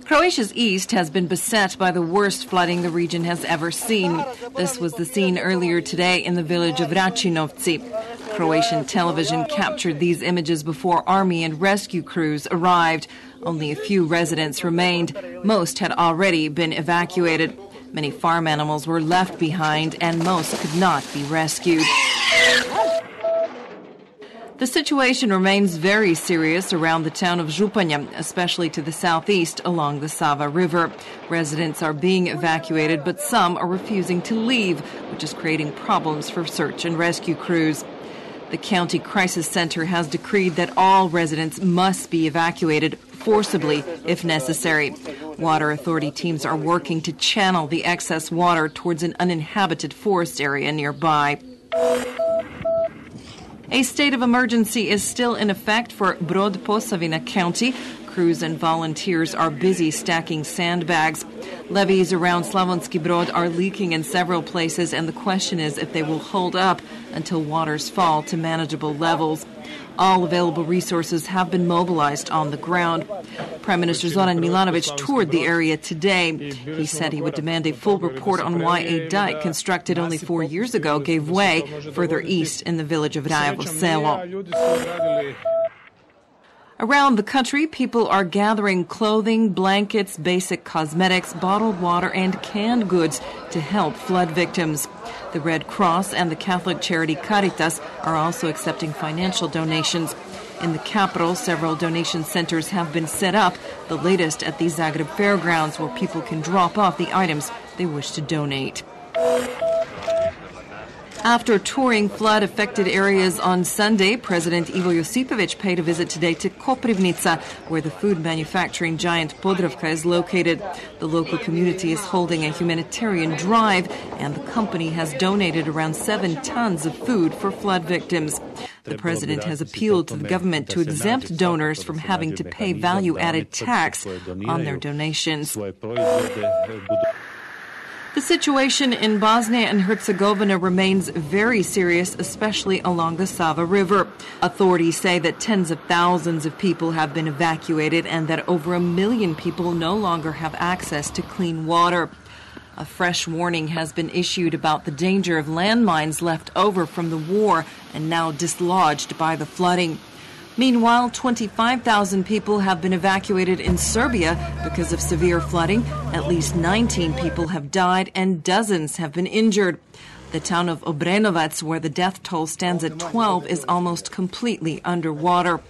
Croatia's east has been beset by the worst flooding the region has ever seen. This was the scene earlier today in the village of Račinovci. Croatian television captured these images before army and rescue crews arrived. Only a few residents remained. Most had already been evacuated. Many farm animals were left behind and most could not be rescued. The situation remains very serious around the town of Županja, especially to the southeast along the Sava River. Residents are being evacuated, but some are refusing to leave, which is creating problems for search and rescue crews. The county crisis center has decreed that all residents must be evacuated forcibly if necessary. Water authority teams are working to channel the excess water towards an uninhabited forest area nearby. A state of emergency is still in effect for Brod Posavina County. Crews and volunteers are busy stacking sandbags. Levees around Slavonski Brod are leaking in several places, and the question is if they will hold up until waters fall to manageable levels. All available resources have been mobilized on the ground. Prime Minister Zoran Milanovic toured the area today. He said he would demand a full report on why a dike constructed only 4 years ago gave way further east in the village of Rajevo Selo. Around the country, people are gathering clothing, blankets, basic cosmetics, bottled water, and canned goods to help flood victims. The Red Cross and the Catholic charity Caritas are also accepting financial donations. In the capital, several donation centers have been set up, the latest at the Zagreb Fairgrounds, where people can drop off the items they wish to donate. After touring flood-affected areas on Sunday, President Ivo Josipovic paid a visit today to Koprivnica, where the food manufacturing giant Podravka is located. The local community is holding a humanitarian drive, and the company has donated around 7 tons of food for flood victims. The president has appealed to the government to exempt donors from having to pay value-added tax on their donations. The situation in Bosnia and Herzegovina remains very serious, especially along the Sava River. Authorities say that tens of thousands of people have been evacuated and that over 1 million people no longer have access to clean water. A fresh warning has been issued about the danger of landmines left over from the war and now dislodged by the flooding. Meanwhile, 25,000 people have been evacuated in Serbia because of severe flooding. At least 19 people have died and dozens have been injured. The town of Obrenovac, where the death toll stands at 12, is almost completely underwater.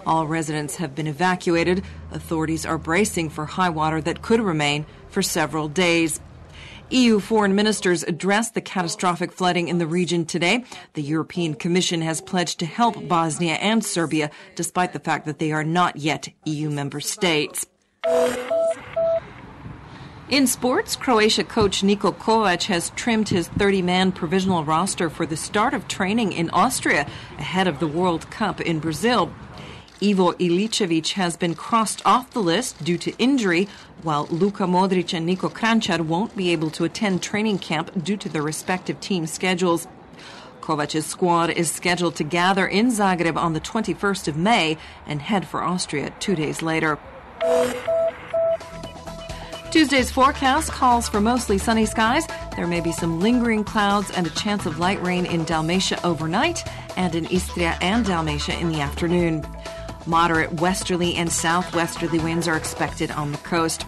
All residents have been evacuated. Authorities are bracing for high water that could remain for several days. EU foreign ministers addressed the catastrophic flooding in the region today. The European Commission has pledged to help Bosnia and Serbia, despite the fact that they are not yet EU member states. In sports, Croatia coach Niko Kovac has trimmed his 30-man provisional roster for the start of training in Austria ahead of the World Cup in Brazil. Ivo Iličević has been crossed off the list due to injury, while Luka Modric and Niko Kranjčar won't be able to attend training camp due to their respective team schedules. Kovac's squad is scheduled to gather in Zagreb on the 21st of May and head for Austria 2 days later. Tuesday's forecast calls for mostly sunny skies. There may be some lingering clouds and a chance of light rain in Dalmatia overnight and in Istria and Dalmatia in the afternoon. Moderate westerly and southwesterly winds are expected on the coast.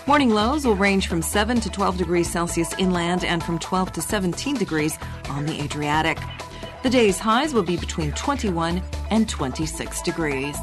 Morning lows will range from 7 to 12 degrees Celsius inland and from 12 to 17 degrees on the Adriatic. The day's highs will be between 21 and 26 degrees.